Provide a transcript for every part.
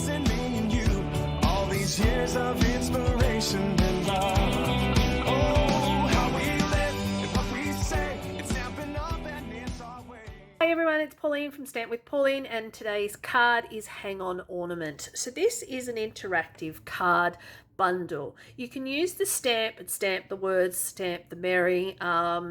and me and you. All these years of inspiration and love. Oh, how we live and what we say. It's stamping up and it's our way. Hey everyone, it's Pauline from Stamp with Pauline, and today's card is Hang On Ornament. So this is an interactive card bundle. You can use the stamp and stamp the words, stamp the Merry,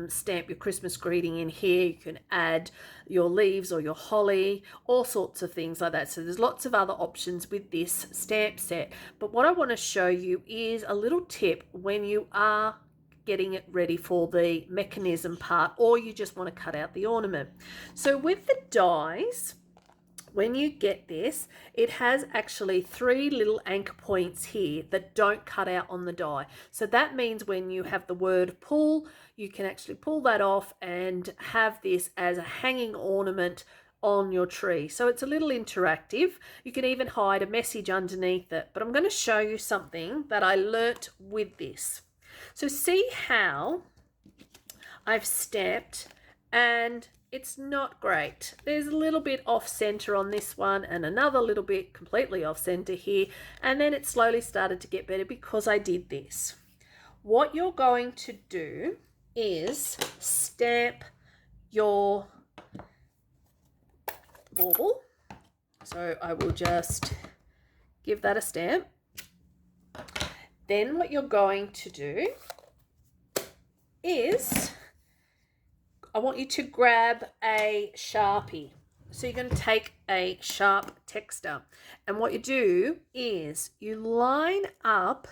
stamp your Christmas greeting in here. You can add your leaves or your holly, all sorts of things like that. So there's lots of other options with this stamp set. But what I want to show you is a little tip when you are getting it ready for the mechanism part, or you just want to cut out the ornament. So with the dies, when you get this, it has actually 3 little anchor points here that don't cut out on the die. So that means when you have the word pull, you can actually pull that off and have this as a hanging ornament on your tree. So it's a little interactive. You can even hide a message underneath it. But I'm going to show you something that I learnt with this. So see how I've stamped and it's not great. There's a little bit off center on this one and another little bit completely off center here, and then it slowly started to get better because I did this. What you're going to do is stamp your bauble. So I will just give that a stamp. Then what you're going to do is I want you to grab a Sharpie. So you're going to take a sharp texter, and what you do is you line up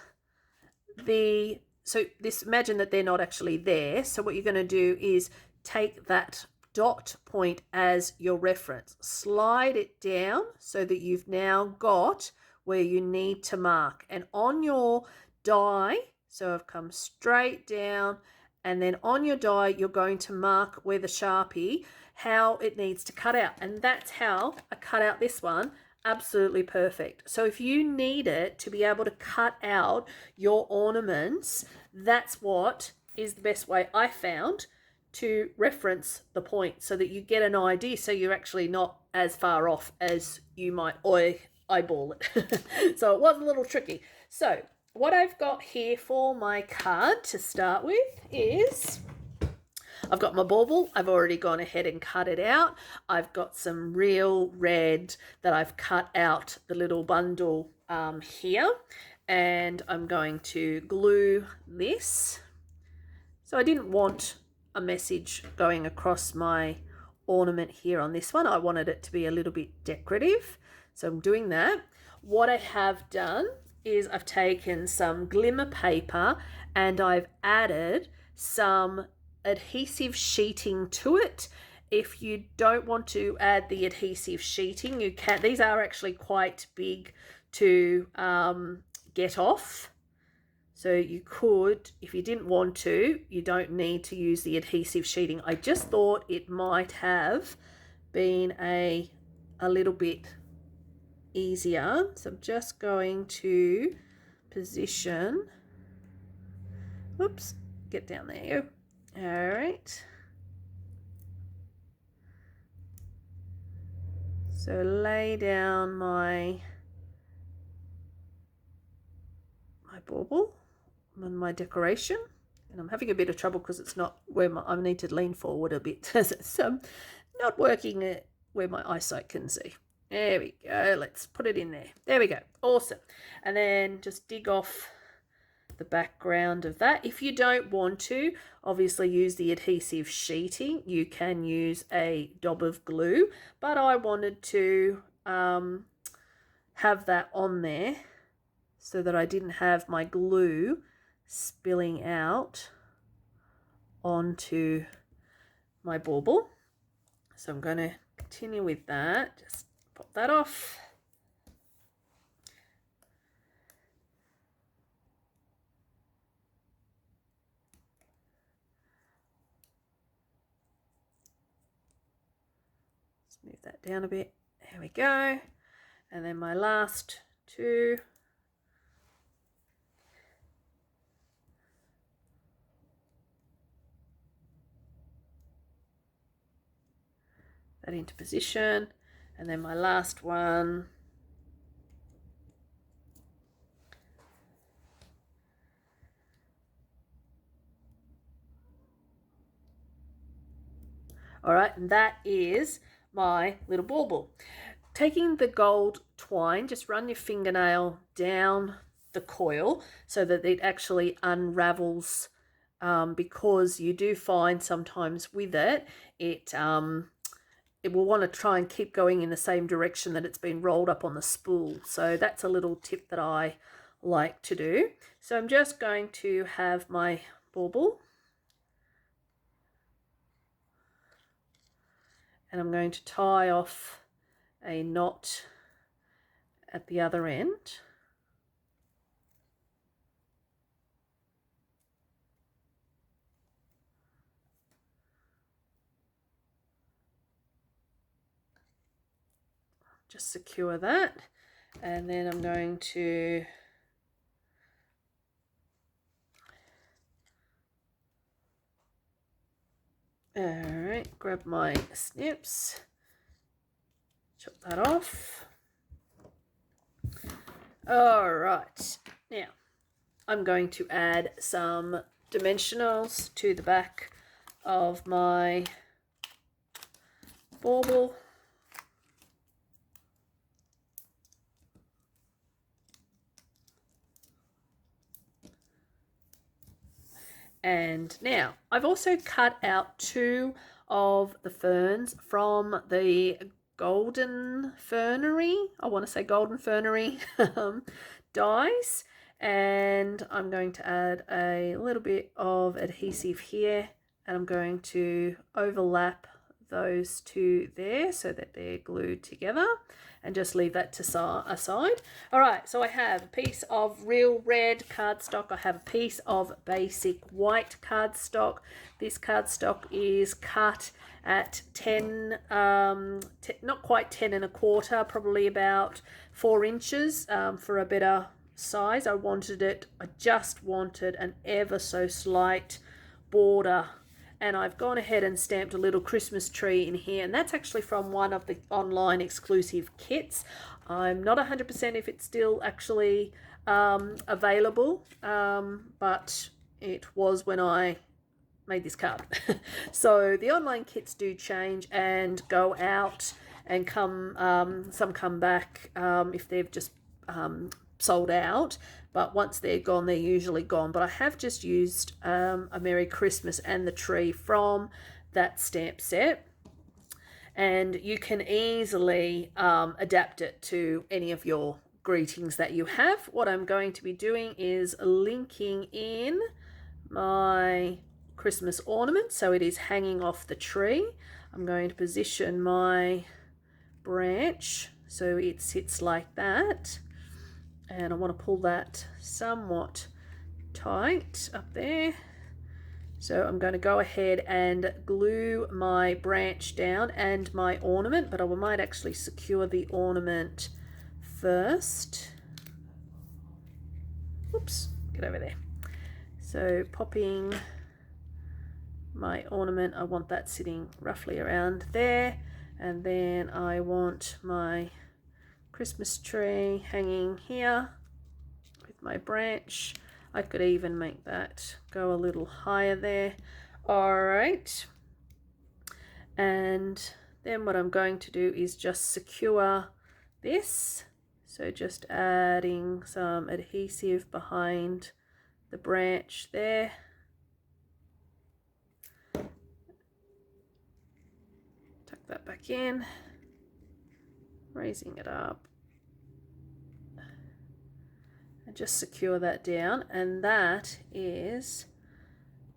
imagine that they're not actually there. So what you're going to do is take that dot point as your reference, slide it down so that you've now got where you need to mark, and on your die, so I've come straight down, and then on your die you're going to mark where the Sharpie, how it needs to cut out, and that's how I cut out this one. Absolutely perfect. So if you need it to be able to cut out your ornaments, that's what is the best way I found to reference the point, so that you get an idea, so you're actually not as far off as you might eyeball it. So it was a little tricky. So what I've got here for my card to start with is I've got my bauble. I've already gone ahead and cut it out. I've got some real red that I've cut out the little bundle here, and I'm going to glue this. So I didn't want a message going across my ornament here on this one. I wanted it to be a little bit decorative, so I'm doing that. What I have done is I've taken some glimmer paper and I've added some adhesive sheeting to it. If you don't want to add the adhesive sheeting, you can. These are actually quite big to get off. So you could, if you didn't want to, you don't need to use the adhesive sheeting. I just thought it might have been a little bit easier. So I'm just going to position, oops, get down there. All right. So lay down my bauble and my decoration, and I'm having a bit of trouble because it's not where I need to lean forward a bit. So not working where my eyesight can see. There we go. Let's put it in there. There we go. Awesome. And then just dig off the background of that. If you don't want to, obviously use the adhesive sheeting. You can use a dab of glue, but I wanted to have that on there so that I didn't have my glue spilling out onto my bauble. So I'm going to continue with that. Just pop that off. Let's move that down a bit. There we go. And then my last two. That into position, and then my last one All right, and that is my little bauble. Taking the gold twine, just run your fingernail down the coil so that it actually unravels, because you do find sometimes with it, it will want to try and keep going in the same direction that it's been rolled up on the spool. So that's a little tip that I like to do. So I'm just going to have my bauble, and I'm going to tie off a knot at the other end. Just secure that, and then I'm going to grab my snips, chop that off. All right, now I'm going to add some dimensionals to the back of my bauble. And now I've also cut out 2 of the ferns from the Golden Fernery, I want to say Golden Fernery dies, and I'm going to add a little bit of adhesive here, and I'm going to overlap those 2 there so that they're glued together, and just leave that to aside. All right, so I have a piece of real red cardstock. I have a piece of basic white cardstock. This cardstock is cut at 10, not quite 10 1/4, probably about 4 inches for a better size. I just wanted an ever so slight border, and I've gone ahead and stamped a little Christmas tree in here, and that's actually from one of the online exclusive kits. I'm not 100% if it's still actually available, but it was when I made this card. So the online kits do change and go out and come, some come back if they've just sold out, but once they're gone, they're usually gone. But I have just used a Merry Christmas and the tree from that stamp set, and you can easily adapt it to any of your greetings that you have. What I'm going to be doing is linking in my Christmas ornament so it is hanging off the tree. I'm going to position my branch so it sits like that, and I want to pull that somewhat tight up there. So I'm going to go ahead and glue my branch down and my ornament, but I might actually secure the ornament first. Oops, get over there. So popping my ornament, I want that sitting roughly around there, and then I want my Christmas tree hanging here with my branch. I could even make that go a little higher there. All right, and then what I'm going to do is just secure this. So just adding some adhesive behind the branch there. Tuck that back in, raising it up, and just secure that down. And that is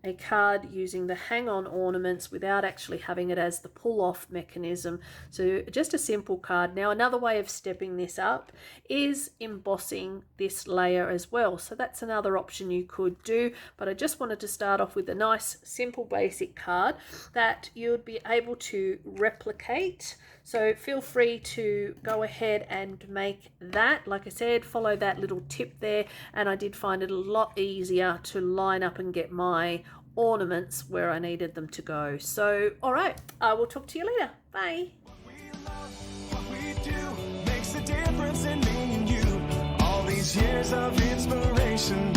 a card using the hang-on ornaments without actually having it as the pull-off mechanism. So just a simple card. Now another way of stepping this up is embossing this layer as well. So that's another option you could do, but I just wanted to start off with a nice simple basic card that you'd be able to replicate. So feel free to go ahead and make that. Like I said, follow that little tip there, and I did find it a lot easier to line up and get my ornaments where I needed them to go. So, all right, I will talk to you later. Bye. What we do makes a difference in me and you. All these years of inspiration.